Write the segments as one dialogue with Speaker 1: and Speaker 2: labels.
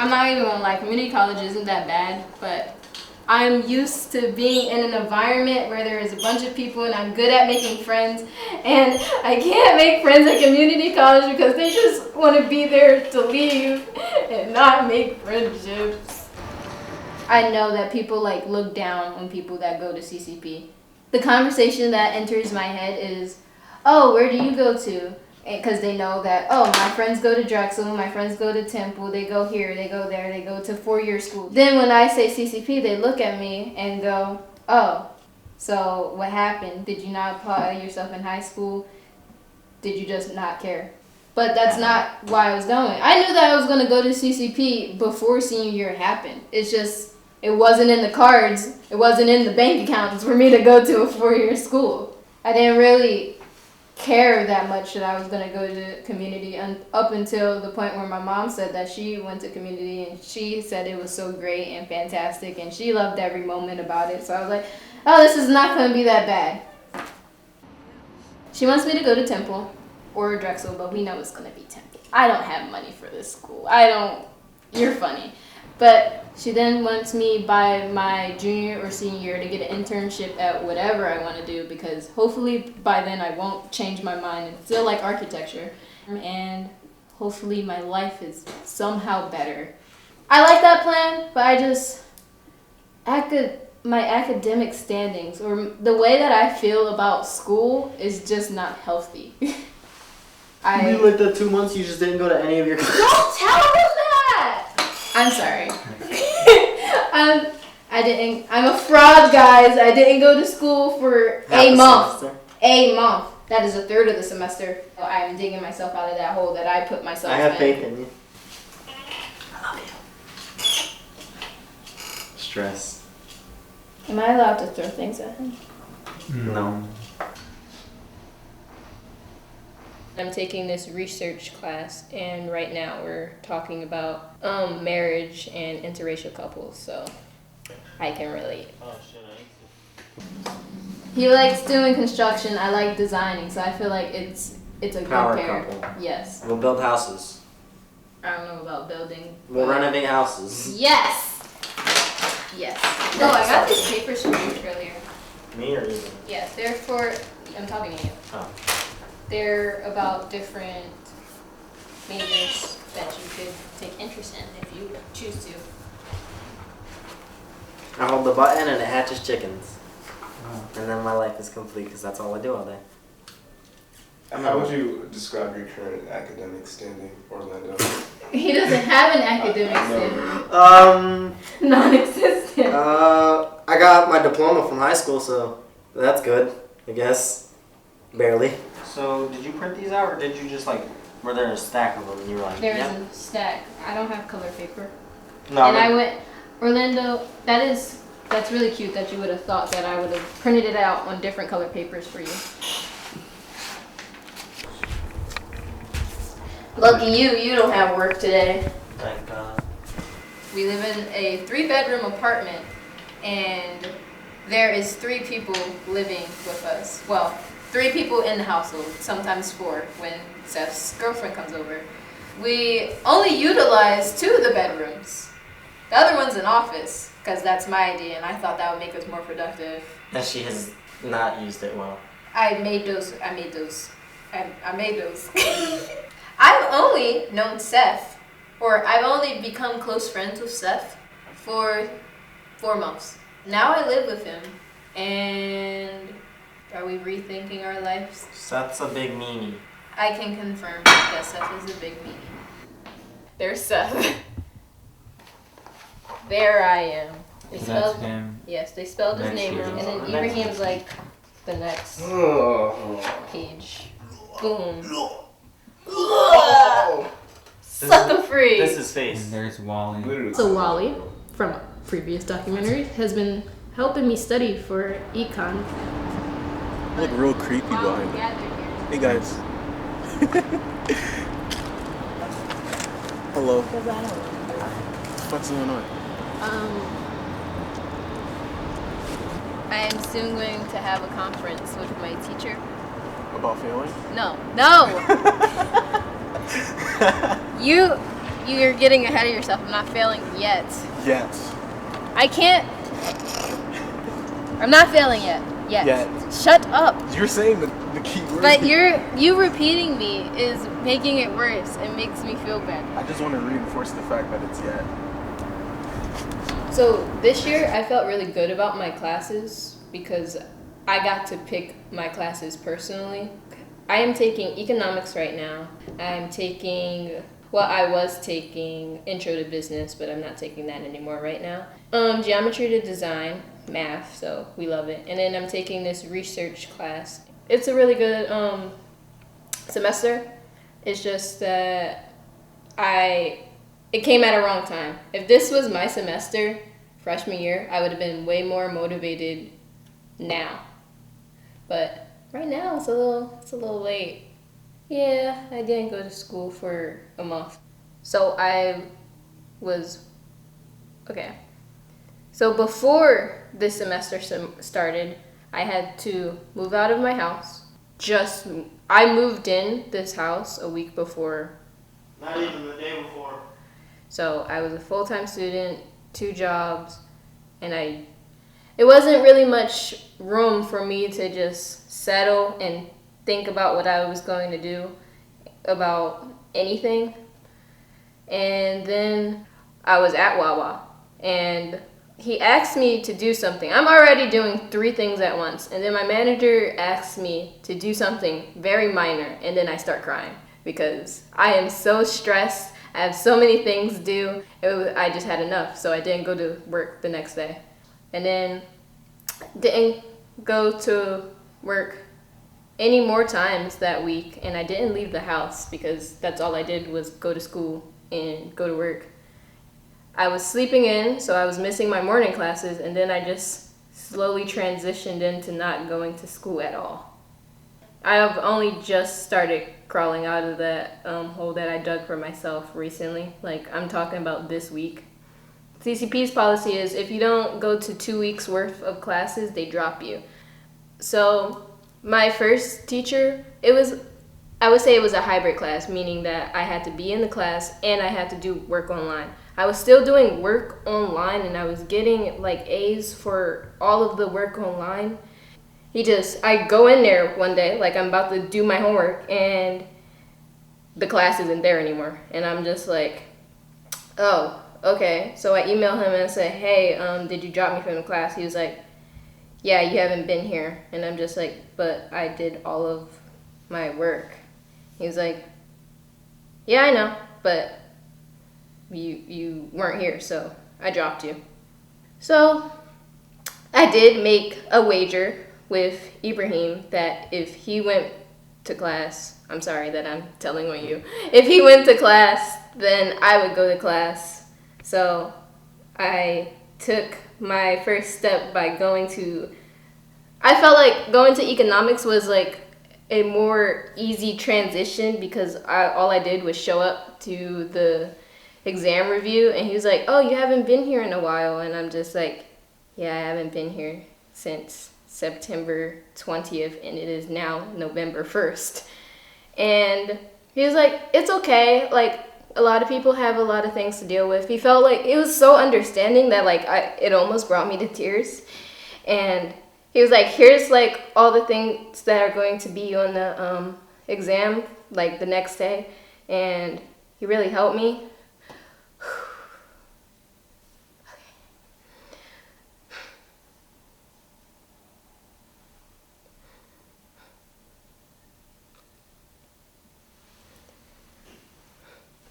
Speaker 1: I'm not even gonna lie, community college isn't that bad, but I'm used to being in an environment where there is a bunch of people and I'm good at making friends, and I can't make friends at community college because they just want to be there to leave and not make friendships. I know that people like look down on people that go to CCP. The conversation that enters my head is, oh, where do you go to? Because they know that, oh, my friends go to Drexel, my friends go to Temple, they go here, they go there, they go to four-year school. Then when I say CCP, they look at me and go, oh, so what happened? Did you not apply yourself in high school? Did you just not care? But that's not why I was going. I knew that I was going to go to CCP before senior year happened. It's just, it wasn't in the cards, it wasn't in the bank accounts for me to go to a four-year school. I didn't really care that much that I was going to go to community up until the point where my mom said that she went to community and she said it was so great and fantastic and she loved every moment about it. So I was like, oh, this is not going to be that bad. She wants me to go to Temple or Drexel, but we know it's going to be Temple. I don't have money for this school. You're funny. But she then wants me by my junior or senior year to get an internship at whatever I want to do, because hopefully by then I won't change my mind and still like architecture. And hopefully my life is somehow better. I like that plan, but my academic standings or the way that I feel about school is just not healthy.
Speaker 2: You mean like the 2 months you just didn't go to any of your classes?
Speaker 1: Don't tell them that! I'm sorry. I'm a fraud, guys. I didn't go to school for a month.
Speaker 2: Semester.
Speaker 1: A month. That is a third of the semester. I'm digging myself out of that hole that I put myself in.
Speaker 2: I have faith in you. I love you. Stress.
Speaker 1: Am I allowed to throw things at him?
Speaker 2: No.
Speaker 1: I'm taking this research class, and right now we're talking about marriage and interracial couples, so I can relate.
Speaker 3: Oh shit,
Speaker 1: He likes doing construction, I like designing, so I feel like it's a
Speaker 2: Power
Speaker 1: good pair.
Speaker 2: couple.
Speaker 1: Yes.
Speaker 2: We'll build houses.
Speaker 1: I don't know about building.
Speaker 2: We'll renovate houses.
Speaker 1: Yes! Yes. No, I got these papers from you earlier.
Speaker 3: Me or you?
Speaker 1: Yes, they're for, I'm talking to you.
Speaker 3: Oh.
Speaker 1: They're about different majors that you could take interest in if you choose to.
Speaker 2: I hold the button and it hatches chickens. And then my life is complete because that's all I do all day.
Speaker 4: How would you describe your current academic standing, Orlando?
Speaker 1: He doesn't have an academic standing. Non-existent.
Speaker 2: I got my diploma from high school, so that's good, I guess. Barely.
Speaker 3: So did you print these out, or did you just like, were there a stack of them and you were like,
Speaker 1: There's
Speaker 3: yep?
Speaker 1: a stack. I don't have color paper.
Speaker 3: No.
Speaker 1: And I went, Orlando, that's really cute that you would have thought that I would have printed it out on different color papers for you. Lucky you don't have work today.
Speaker 3: Thank God.
Speaker 1: We live in a 3-bedroom apartment, and there is 3 people living with us. Well, 3 people in the household, sometimes 4 when Seth's girlfriend comes over. We only utilize 2 of the bedrooms. The other one's an office, because that's my idea, and I thought that would make us more productive.
Speaker 3: And she has not used it well.
Speaker 1: I made those. I've only known Seth, or I've only become close friends with Seth for 4 months. Now I live with him, and are we rethinking our lives?
Speaker 3: Seth's a big meanie.
Speaker 1: I can confirm that Seth is a big meanie. There's Seth. There I am. They
Speaker 5: That's him.
Speaker 1: Yes, they spelled his
Speaker 5: Next
Speaker 1: name
Speaker 5: year.
Speaker 1: wrong, and then
Speaker 3: Next
Speaker 1: Ibrahim's like the next page. Boom. Sucker free.
Speaker 3: This is face.
Speaker 5: And there's Wally.
Speaker 1: So Wally, from previous documentary, has been helping me study for econ.
Speaker 4: You look real creepy behind it. Hey guys. Hello. What's going on?
Speaker 1: I am soon going to have a conference with my teacher.
Speaker 4: About failing?
Speaker 1: No. You're getting ahead of yourself. I'm not failing yet.
Speaker 5: Yes.
Speaker 1: I can't. I'm not failing yet. Yet. Shut up.
Speaker 5: You're saying the key word.
Speaker 1: But you repeating me is making it worse. It makes me feel bad.
Speaker 5: I just want to reinforce the fact that it's yet.
Speaker 1: So this year I felt really good about my classes because I got to pick my classes personally. I am taking economics right now. I was taking intro to business, but I'm not taking that anymore right now. Geometry to design, math, so we love it. And then I'm taking this research class. It's a really good semester. It's just that it came at a wrong time. If this was my semester, freshman year, I would have been way more motivated now. But right now it's a little late. Yeah, I didn't go to school for a month. So So before this semester started, I had to move out of my house. I moved in this house a week before.
Speaker 2: Not even the day before.
Speaker 1: So I was a full-time student, 2 jobs, and it wasn't really much room for me to just settle and think about what I was going to do about anything. And then I was at Wawa, and he asked me to do something. I'm already doing 3 things at once, and then my manager asks me to do something very minor, and then I start crying because I am so stressed. I have so many things due. I just had enough, so I didn't go to work the next day. And then didn't go to work any more times that week, and I didn't leave the house because that's all I did was go to school and go to work. I was sleeping in, so I was missing my morning classes, and then I just slowly transitioned into not going to school at all. I have only just started crawling out of that hole that I dug for myself recently. Like, I'm talking about this week. CCP's policy is if you don't go to 2 weeks worth of classes, they drop you. So my first teacher, I would say it was a hybrid class, meaning that I had to be in the class and I had to do work online. I was still doing work online and I was getting like A's for all of the work online. I go in there one day, like I'm about to do my homework, and the class isn't there anymore. And I'm just like, oh, okay. So I email him and I say, hey, did you drop me from the class? He was like, yeah, you haven't been here. And I'm just like, but I did all of my work. He was like, yeah, I know, but you weren't here, so I dropped you. So I did make a wager with Ibrahim that if he went to class, I'm sorry that I'm telling on you, if he went to class, then I would go to class. So I took my first step by I felt like going to economics was like a more easy transition because all I did was show up to the exam review, and he was like, oh, you haven't been here in a while. And I'm just like, yeah, I haven't been here since September 20th, and it is now November 1st. And he was like, it's okay, like a lot of people have a lot of things to deal with. He felt like it was so understanding that like it almost brought me to tears. And he was like, here's like all the things that are going to be on the exam like the next day, and he really helped me.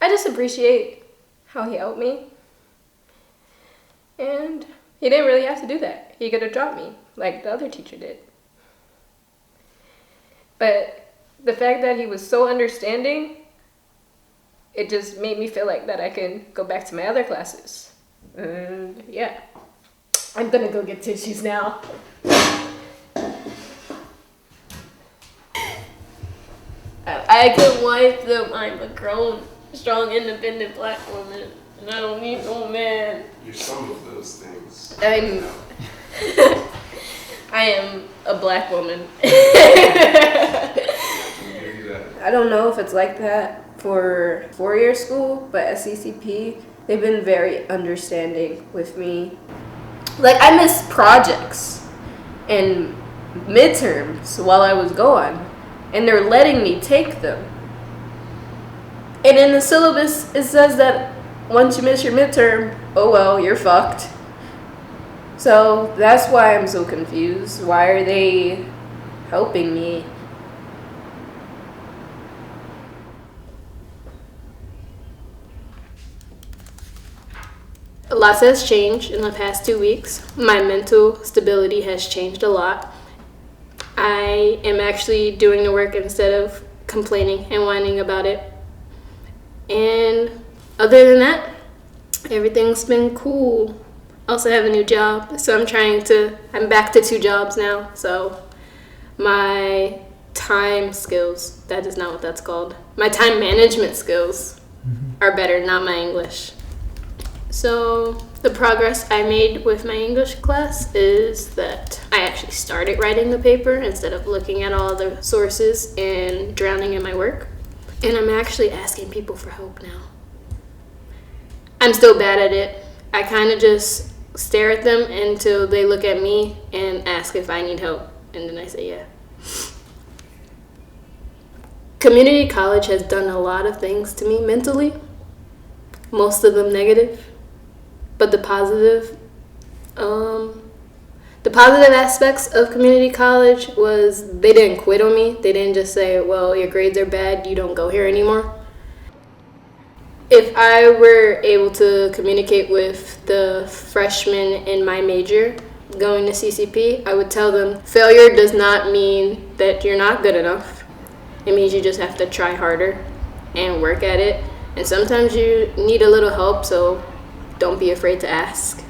Speaker 1: I just appreciate how he helped me. And he didn't really have to do that. He could have dropped me like the other teacher did. But the fact that he was so understanding, it just made me feel like that I can go back to my other classes. And yeah, I'm gonna go get tissues now. I could wipe them. I'm a grown, strong, independent black woman, and I don't need no man.
Speaker 4: You're some of those things.
Speaker 1: I am a black woman.
Speaker 4: I can give you that.
Speaker 1: I don't know if it's like that for four-year school, but at CCP, they've been very understanding with me. Like, I missed projects and midterms while I was gone, and they're letting me take them. And in the syllabus, it says that once you miss your midterm, oh well, you're fucked. So that's why I'm so confused. Why are they helping me? A lot has changed in the past 2 weeks. My mental stability has changed a lot. I am actually doing the work instead of complaining and whining about it. And other than that, everything's been cool. I also have a new job, so I'm back to 2 jobs now. So my time skills, that is not what that's called. My time management skills are better, not my English. So the progress I made with my English class is that I actually started writing the paper instead of looking at all the sources and drowning in my work. And I'm actually asking people for help now. I'm still bad at it. I kind of just stare at them until they look at me and ask if I need help. And then I say yeah. Community college has done a lot of things to me mentally. Most of them negative. But the positive aspects of community college was they didn't quit on me. They didn't just say, well, your grades are bad, you don't go here anymore. If I were able to communicate with the freshmen in my major going to CCP, I would tell them failure does not mean that you're not good enough. It means you just have to try harder and work at it. And sometimes you need a little help, so don't be afraid to ask.